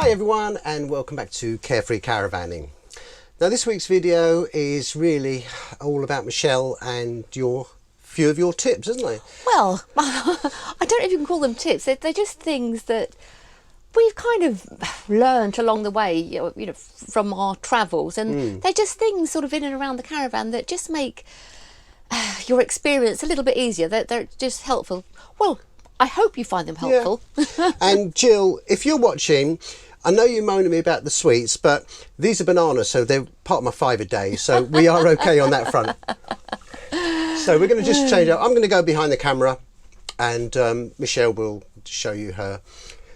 Hi everyone, and welcome back to Carefree Caravanning. Now this week's video is really all about Michelle and your few of your tips, isn't it? Well, I don't know if you can call them tips. They're just things that we've kind of learnt along the way, you know, from our travels, and they're just things sort of in and around the caravan that just make your experience a little bit easier. They're just helpful. Well, I hope you find them helpful. Yeah. And Jill, if you're watching, I know you moan at me about the sweets, but these are bananas, so they're part of my 5 a day, so we are okay on that front. So we're going to just change up. I'm going to go behind the camera, and Michelle will show you her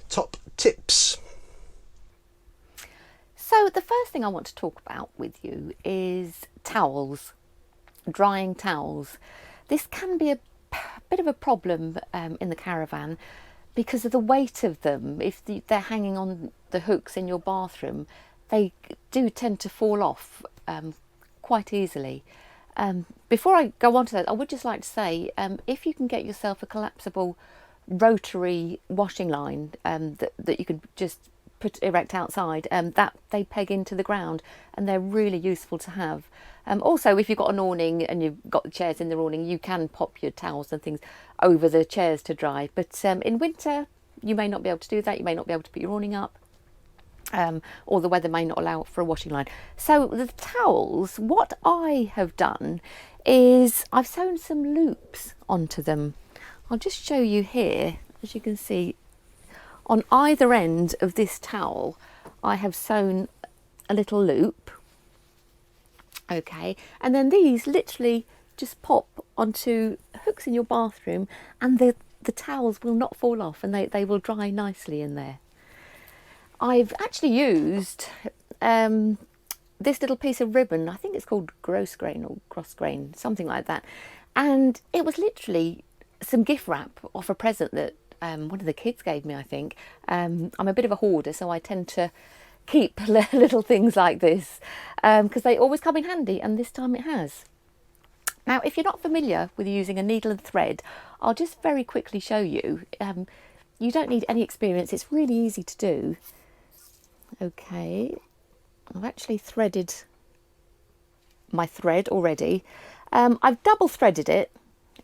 top tips. So the first thing I want to talk about with you is towels, drying towels. This can be a bit of a problem in the caravan because of the weight of them. If they're hanging on the hooks in your bathroom, they do tend to fall off quite easily. Before I go on to that, I would just like to say, if you can get yourself a collapsible rotary washing line that you could just erect outside, that they peg into the ground, and they're really useful to have. Also, if you've got an awning and you've got the chairs in the awning, you can pop your towels and things over the chairs to dry. But in winter, you may not be able to do that. You may not be able to put your awning up, or the weather may not allow for a washing line. So the towels, what I have done is I've sewn some loops onto them. I'll just show you here. As you can see, on either end of this towel, I have sewn a little loop. Okay, and then these literally just pop onto hooks in your bathroom, and the towels will not fall off, and they will dry nicely in there. I've actually used this little piece of ribbon. I think it's called gross grain or cross grain, something like that. And it was literally some gift wrap off a present that one of the kids gave me, I think. I'm a bit of a hoarder, so I tend to keep little things like this because they always come in handy, and this time it has. Now, if you're not familiar with using a needle and thread, I'll just very quickly show you. You don't need any experience. It's really easy to do. Okay, I've actually threaded my thread already. I've double threaded it,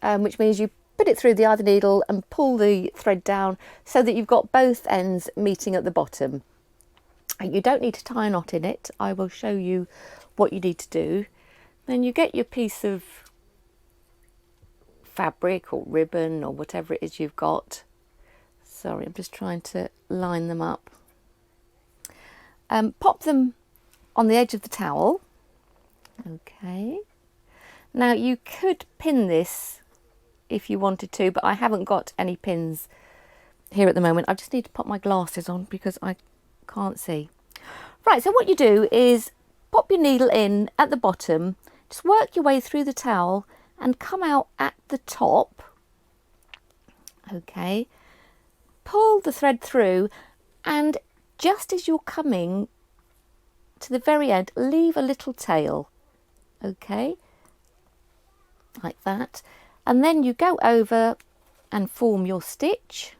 which means you put it through the other needle and pull the thread down so that you've got both ends meeting at the bottom. You don't need to tie a knot in it. I will show you what you need to do. Then you get your piece of fabric or ribbon or whatever it is you've got. Sorry, I'm just trying to line them up. Pop them on the edge of the towel. Okay. Now you could pin this if you wanted to, but I haven't got any pins here at the moment. I just need to pop my glasses on because I can't see. Right, so what you do is pop your needle in at the bottom, just work your way through the towel and come out at the top. Okay, pull the thread through, and just as you're coming to the very end, leave a little tail. Okay, like that, and then you go over and form your stitch.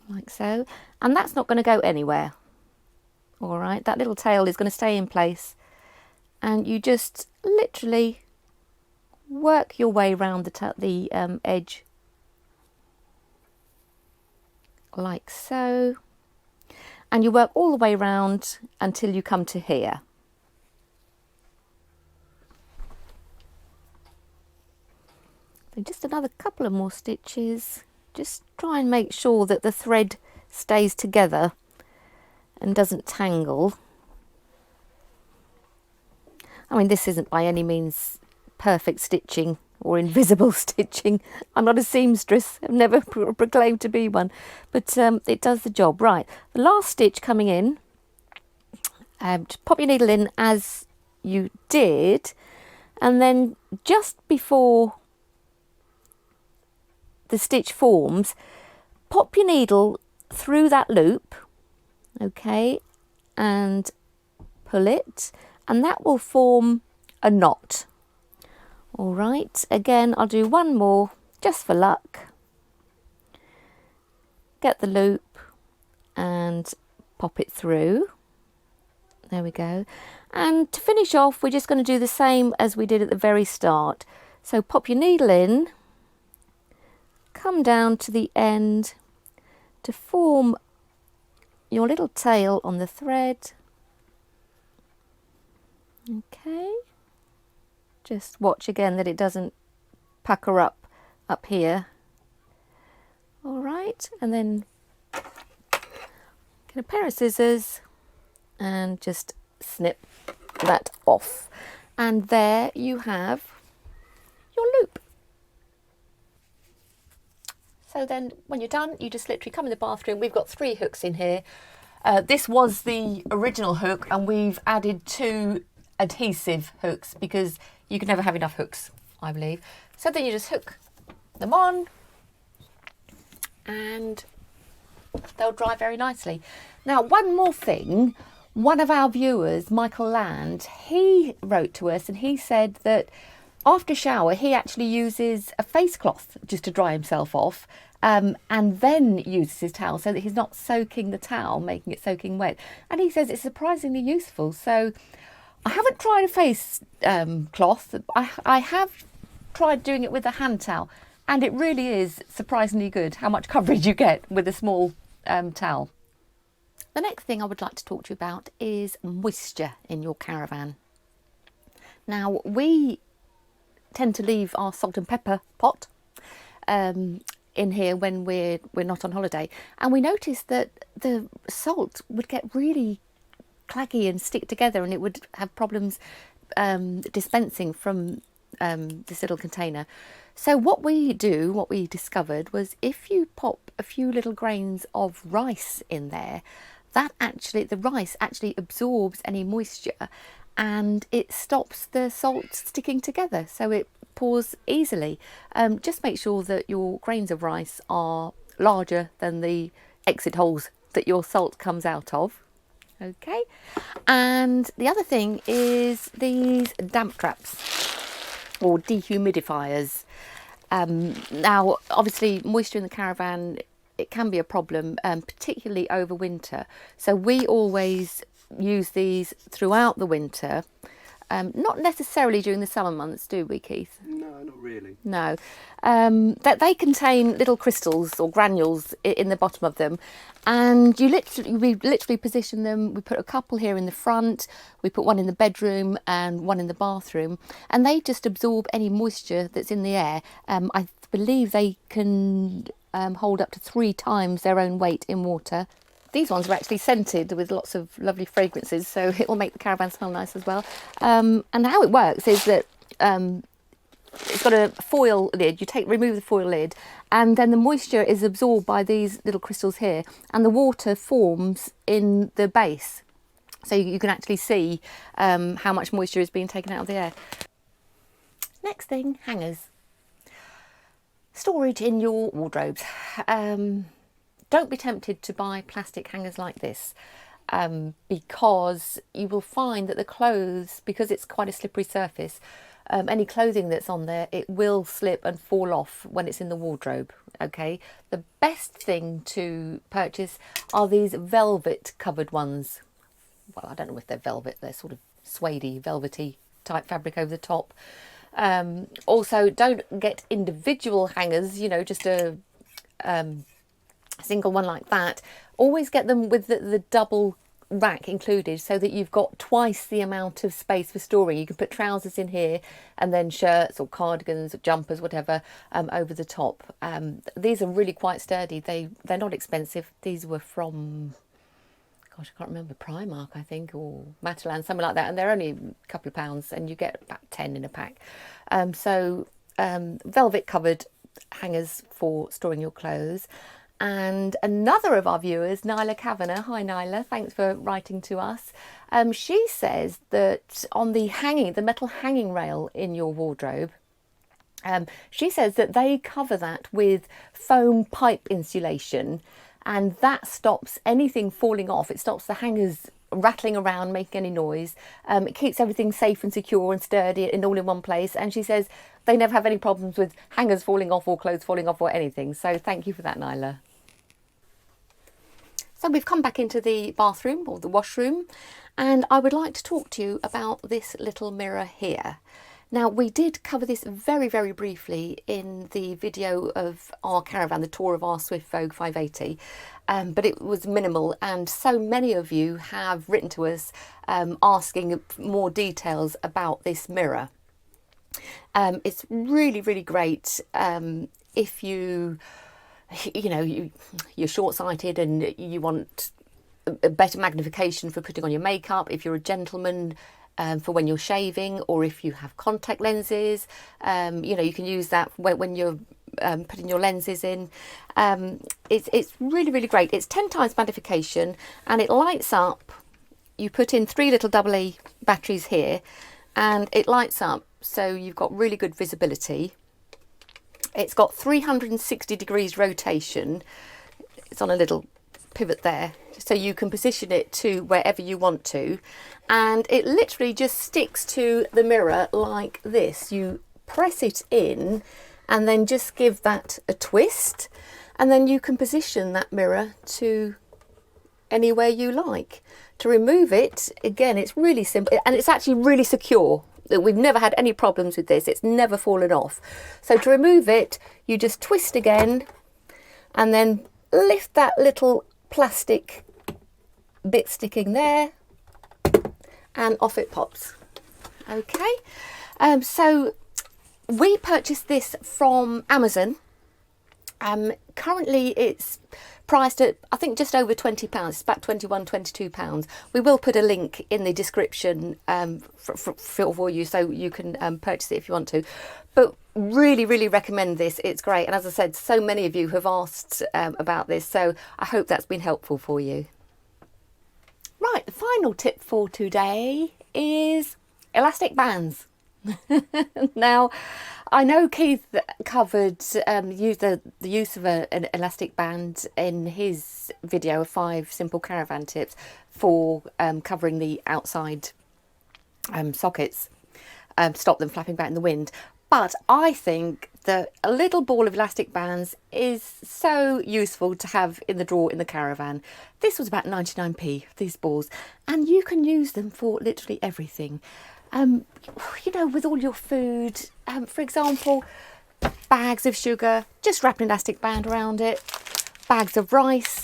Like so, and that's not going to go anywhere. All right, that little tail is going to stay in place, and you just literally work your way around the edge like so, and you work all the way around until you come to here. So just another couple of more stitches. Just try and make sure that the thread stays together and doesn't tangle. I mean, this isn't by any means perfect stitching or invisible stitching. I'm not a seamstress. I've never proclaimed to be one, but it does the job. Right, the last stitch coming in, just pop your needle in as you did, and then just before the stitch forms, pop your needle through that loop, okay, and pull it, and that will form a knot. All right, again, I'll do one more just for luck. get the loop and pop it through. There we go. And to finish off, we're just going to do the same as we did at the very start. So pop your needle in, come down to the end to form your little tail on the thread. Okay. Just watch again that it doesn't pucker up here. All right, and then get a pair of scissors and just snip that off. And there you have your loop. So then when you're done, you just literally come in the bathroom. We've got 3 hooks in here. This was the original hook, and we've added 2 adhesive hooks because you can never have enough hooks, I believe. So then you just hook them on and they'll dry very nicely. Now, one more thing. One of our viewers, Michael Land, he wrote to us and he said that after shower, he actually uses a face cloth just to dry himself off, and then uses his towel so that he's not soaking the towel, making it soaking wet. And he says it's surprisingly useful. So I haven't tried a face cloth. I have tried doing it with a hand towel, and it really is surprisingly good how much coverage you get with a small towel. The next thing I would like to talk to you about is moisture in your caravan. Now, we tend to leave our salt and pepper pot in here when we're not on holiday, and we noticed that the salt would get really claggy and stick together, and it would have problems dispensing from this little container. So what we discovered was if you pop a few little grains of rice in there, the rice actually absorbs any moisture and it stops the salt sticking together, so it pours easily. Just make sure that your grains of rice are larger than the exit holes that your salt comes out of. Okay, and the other thing is these damp traps or dehumidifiers. Now, obviously, moisture in the caravan, it can be a problem, particularly over winter. So we always use these throughout the winter. Not necessarily during the summer months, do we, Keith? No, not really. No. That they contain little crystals or granules in the bottom of them, and we literally position them. We put a couple here in the front, we put one in the bedroom and one in the bathroom, and they just absorb any moisture that's in the air. I believe they can hold up to 3 times their own weight in water. These ones are actually scented with lots of lovely fragrances, so it will make the caravan smell nice as well. And how it works is that it's got a foil lid. Remove the foil lid, and then the moisture is absorbed by these little crystals here, and the water forms in the base. So you can actually see how much moisture is being taken out of the air. Next thing, hangers. Storage in your wardrobes. Don't be tempted to buy plastic hangers like this, because you will find that the clothes, because it's quite a slippery surface, any clothing that's on there, it will slip and fall off when it's in the wardrobe. Okay, the best thing to purchase are these velvet covered ones. Well, I don't know if they're velvet, they're sort of suede-y, velvety type fabric over the top. Also, don't get individual hangers, just a single one like that. Always get them with the double rack included, so that you've got twice the amount of space for storing. You can put trousers in here and then shirts or cardigans or jumpers, whatever, over the top. These are really quite sturdy. They're not expensive. These were from, gosh, I can't remember, Primark, I think, or Matalan, something like that, and they're only a couple of pounds, and you get about 10 in a pack. Velvet covered hangers for storing your clothes. And another of our viewers, Nyla Kavanagh, hi Nyla, thanks for writing to us. She says that on the metal hanging rail in your wardrobe, she says that they cover that with foam pipe insulation, and that stops anything falling off. It stops the hangers rattling around, making any noise. It keeps everything safe and secure and sturdy and all in one place. And she says they never have any problems with hangers falling off or clothes falling off or anything. So thank you for that, Nyla. So we've come back into the bathroom or the washroom, and I would like to talk to you about this little mirror here. Now, we did cover this very, very briefly in the video of our caravan, the tour of our Swift Vogue 580, but it was minimal, and so many of you have written to us asking more details about this mirror. It's really, really great if you're short-sighted and you want a better magnification for putting on your makeup, if you're a gentleman, for when you're shaving, or if you have contact lenses, you can use that when you're putting your lenses in. It's really, really great. It's 10 times magnification, and it lights up. You put in 3 little AA batteries here, and it lights up, so you've got really good visibility. It's got 360 degrees rotation. It's on a little pivot there, so you can position it to wherever you want to, and it literally just sticks to the mirror like this. You press it in and then just give that a twist, and then you can position that mirror to anywhere you like. To remove it, again, it's really simple, and it's actually really secure. We've never had any problems with this. It's never fallen off. So to remove it, you just twist again and then lift that little plastic bit sticking there, and off it pops. Okay, so we purchased this from Amazon. Currently it's priced at, I think, just over £20. It's about £21, £22. We will put a link in the description for you, so you can purchase it if you want to. But really, really recommend this. It's great. And as I said, so many of you have asked about this, so I hope that's been helpful for you. Right, the final tip for today is elastic bands. Now, I know Keith covered the use of an elastic band in his video of 5 simple caravan tips for covering the outside sockets, stop them flapping about in the wind. But I think that a little ball of elastic bands is so useful to have in the drawer in the caravan. This was about 99p, these balls, and you can use them for literally everything. With all your food, for example, bags of sugar, just wrap an elastic band around it, bags of rice,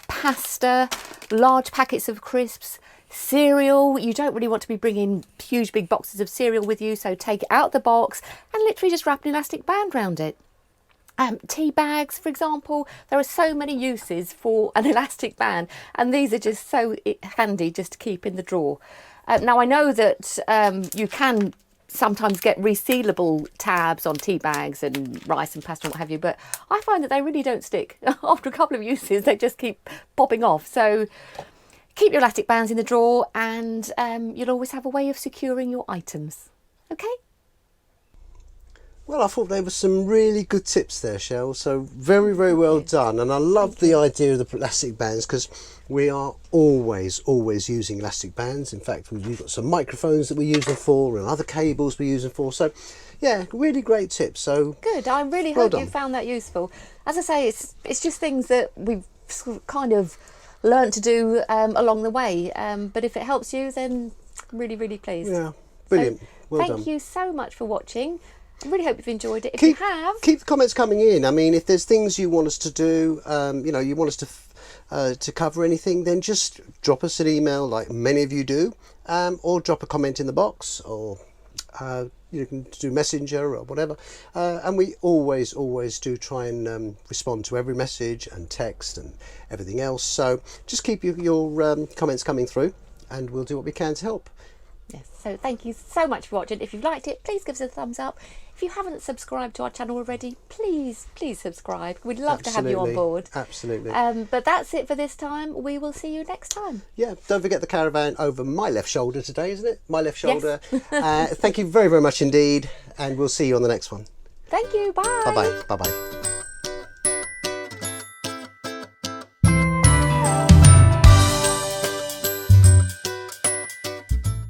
pasta, large packets of crisps, cereal. You don't really want to be bringing huge big boxes of cereal with you, so take it out the box and literally just wrap an elastic band around it. Tea bags, for example, there are so many uses for an elastic band, and these are just so handy just to keep in the drawer. Now, I know that you can sometimes get resealable tabs on tea bags and rice and pasta and what have you, but I find that they really don't stick. After a couple of uses, they just keep popping off. So keep your elastic bands in the drawer, and you'll always have a way of securing your items. Okay? Well, I thought there were some really good tips there, Shell. So very, very well done. And I love the idea of the elastic bands, because we are always using elastic bands. In fact, we've got some microphones that we use them for, and other cables we use them for. So, yeah, really great tips. So good. I really hope you found that useful. As I say, it's just things that we've kind of learned to do along the way. But if it helps you, then really, really pleased. Yeah, brilliant. So, well done. Thank you so much for watching. I really hope you've enjoyed it. If you have, keep the comments coming in. I mean, if there's things you want us to do, you want us to cover anything, then just drop us an email, like many of you do, or drop a comment in the box, or you can do Messenger or whatever. And we always do try and respond to every message and text and everything else. So just keep your comments coming through, and we'll do what we can to help. Yes, so thank you so much for watching. If you've liked it, please give us a thumbs up. If you haven't subscribed to our channel already, please subscribe. We'd love to have you on board. Absolutely. But that's it for this time. We will see you next time. Yeah, don't forget the caravan over my left shoulder today, isn't it? My left shoulder. Yes. Thank you very, very much indeed, and we'll see you on the next one. Thank you. Bye. Bye-bye. Bye-bye.